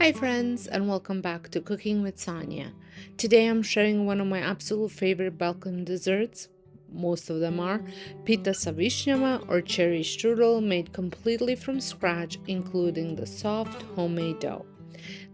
Hi friends, and welcome back to Cooking with Sonia. Today I'm sharing one of my absolute favorite Balkan desserts. Most of them are Pita Višnjama or cherry strudel made completely from scratch, including the soft homemade dough.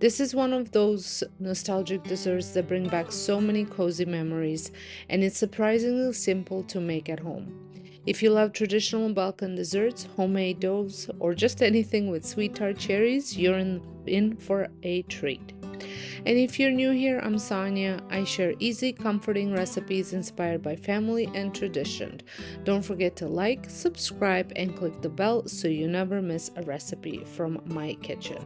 This is one of those nostalgic desserts that bring back so many cozy memories, and it's surprisingly simple to make at home. If you love traditional Balkan desserts, homemade doughs, or just anything with sweet tart cherries, you're in for a treat. And if you're new here, I'm Sonia. I share easy, comforting recipes inspired by family and tradition. Don't forget to like, subscribe, and click the bell so you never miss a recipe from my kitchen.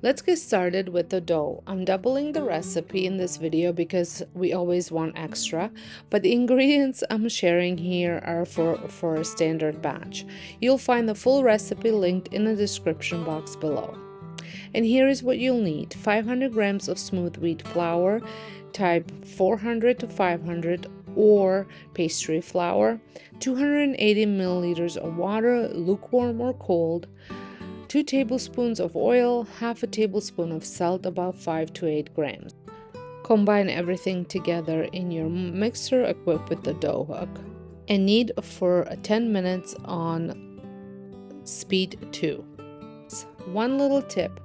Let's get started with the dough. I'm doubling the recipe in this video because we always want extra, but the ingredients I'm sharing here are for a standard batch. You'll find the full recipe linked in the description box below. And here is what you'll need: 500 grams of smooth wheat flour, type 400 to 500, or pastry flour, 280 milliliters of water, lukewarm or cold, 2 tablespoons of oil, half a tablespoon of salt, about 5 to 8 grams. Combine everything together in your mixer equipped with the dough hook and knead for 10 minutes on speed 2. One little tip: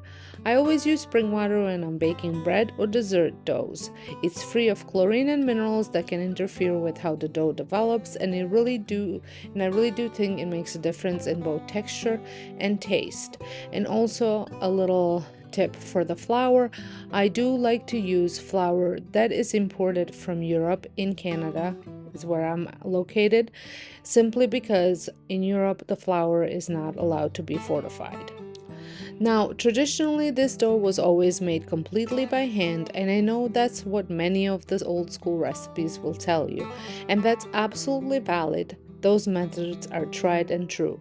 I always use spring water when I'm baking bread or dessert doughs. It's free of chlorine and minerals that can interfere with how the dough develops, and I really do think it makes a difference in both texture and taste. And also a little tip for the flour: I do like to use flour that is imported from Europe. In Canada is where I'm located, simply because in Europe the flour is not allowed to be fortified. Now, traditionally, this dough was always made completely by hand, and I know that's what many of the old school recipes will tell you, and that's absolutely valid. Those methods are tried and true.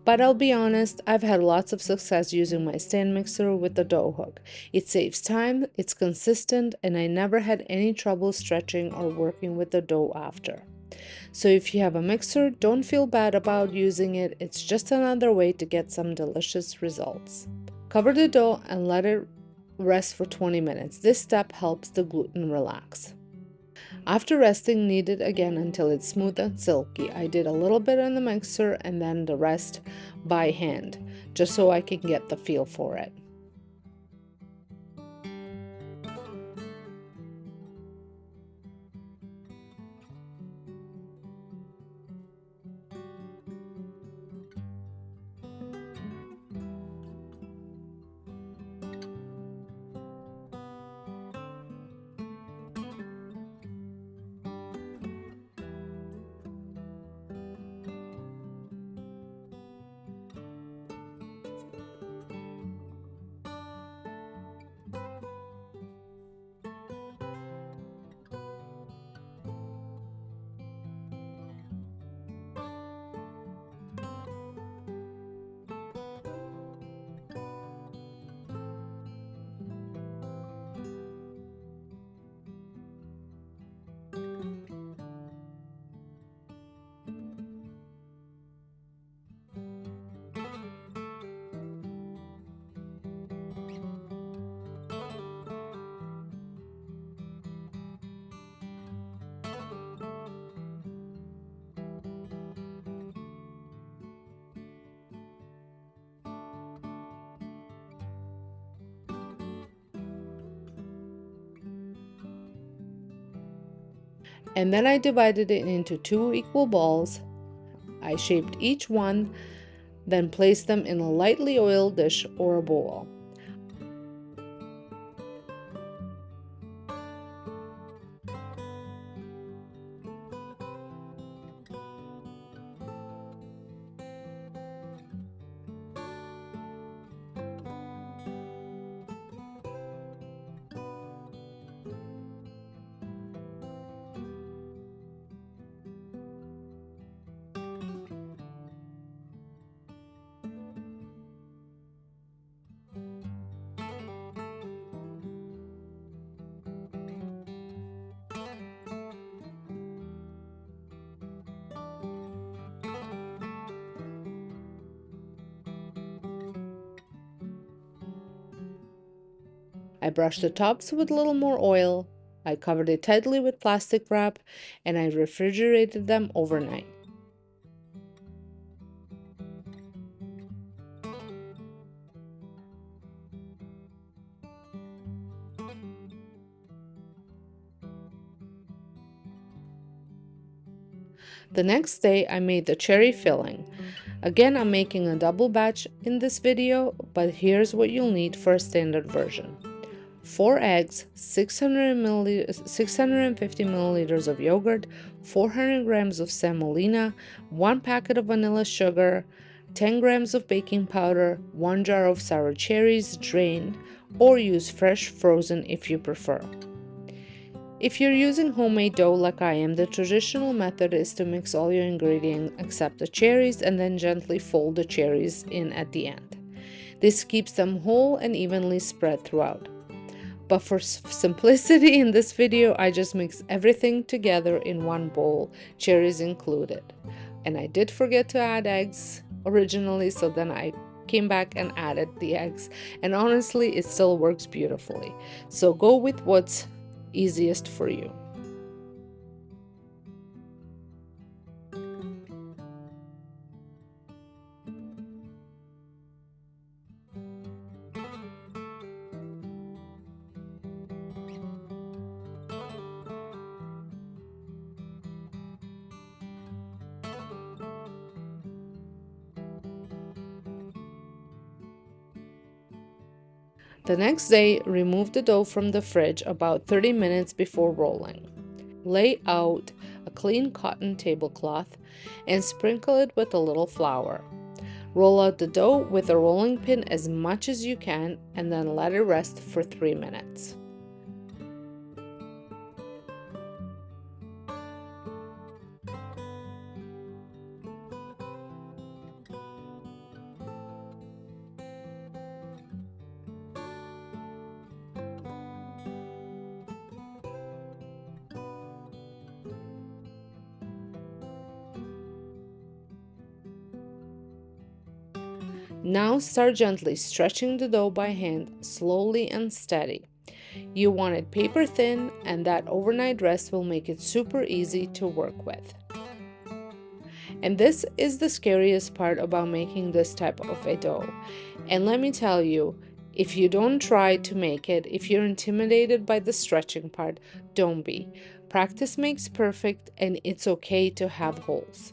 But I'll be honest, I've had lots of success using my stand mixer with the dough hook. It saves time, it's consistent, and I never had any trouble stretching or working with the dough after. So if you have a mixer, don't feel bad about using it. It's just another way to get some delicious results. Cover the dough and let it rest for 20 minutes. This step helps the gluten relax. After resting, knead it again until it's smooth and silky. I did a little bit in the mixer and then the rest by hand, just so I can get the feel for it. And then I divided it into 2 equal balls. I shaped each one, then placed them in a lightly oiled dish or a bowl. I brushed the tops with a little more oil. I covered it tightly with plastic wrap, and I refrigerated them overnight. The next day, I made the cherry filling. Again, I'm making a double batch in this video, but here's what you'll need for a standard version. 4 eggs, 650 milliliters of yogurt, 400 grams of semolina, 1 packet of vanilla sugar, 10 grams of baking powder, 1 jar of sour cherries drained, or use fresh frozen if you prefer. If you're using homemade dough like I am, the traditional method is to mix all your ingredients except the cherries and then gently fold the cherries in at the end. This keeps them whole and evenly spread throughout. But for simplicity in this video, I just mix everything together in one bowl, cherries included. And I did forget to add eggs originally, so then I came back and added the eggs. And honestly, it still works beautifully. So go with what's easiest for you. The next day, remove the dough from the fridge about 30 minutes before rolling. Lay out a clean cotton tablecloth and sprinkle it with a little flour. Roll out the dough with a rolling pin as much as you can and then let it rest for 3 minutes. Now start gently stretching the dough by hand, slowly and steady. You want it paper thin, and that overnight rest will make it super easy to work with. And this is the scariest part about making this type of a dough. And let me tell you, if you don't try to make it, if you're intimidated by the stretching part, don't be. Practice makes perfect, and it's okay to have holes.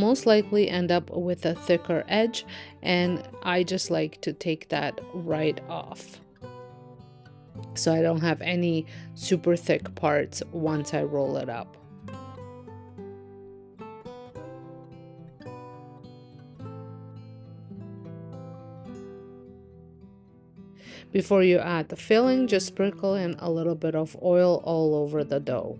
Most likely end up with a thicker edge, and I just like to take that right off so I don't have any super thick parts once I roll it up. Before you add the filling, just sprinkle in a little bit of oil all over the dough.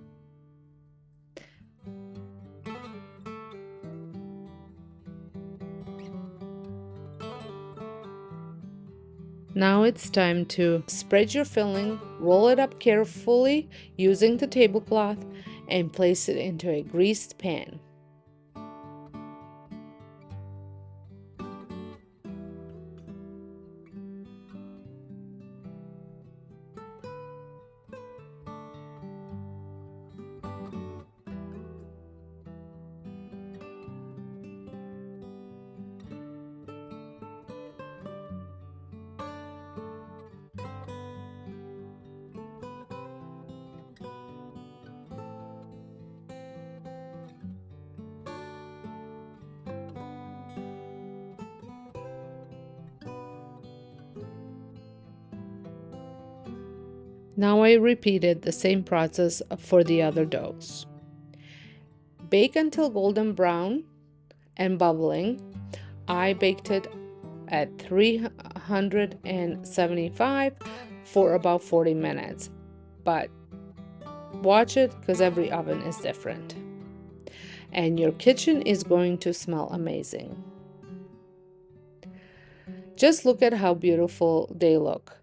Now it's time to spread your filling, roll it up carefully using the tablecloth, and place it into a greased pan. Now I repeated the same process for the other doughs. Bake until golden brown and bubbling. I baked it at 375 for about 40 minutes, but watch it because every oven is different. And your kitchen is going to smell amazing. Just look at how beautiful they look.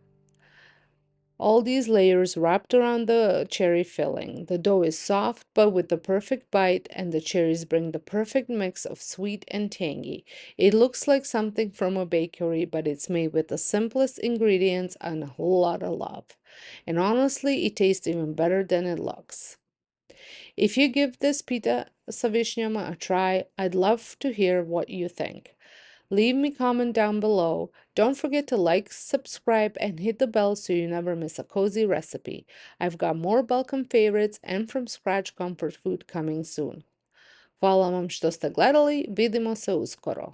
All these layers wrapped around the cherry filling. The dough is soft but with the perfect bite, and the cherries bring the perfect mix of sweet and tangy. It looks like something from a bakery, but it's made with the simplest ingredients and a lot of love. And honestly, it tastes even better than it looks. If you give this pita sa Višnjama a try, I'd love to hear what you think. Leave me a comment down below. Don't forget to like, subscribe, and hit the bell so you never miss a cozy recipe. I've got more Balkan favorites and from scratch comfort food coming soon. Hvala vam što ste gledali, vidimo se uskoro.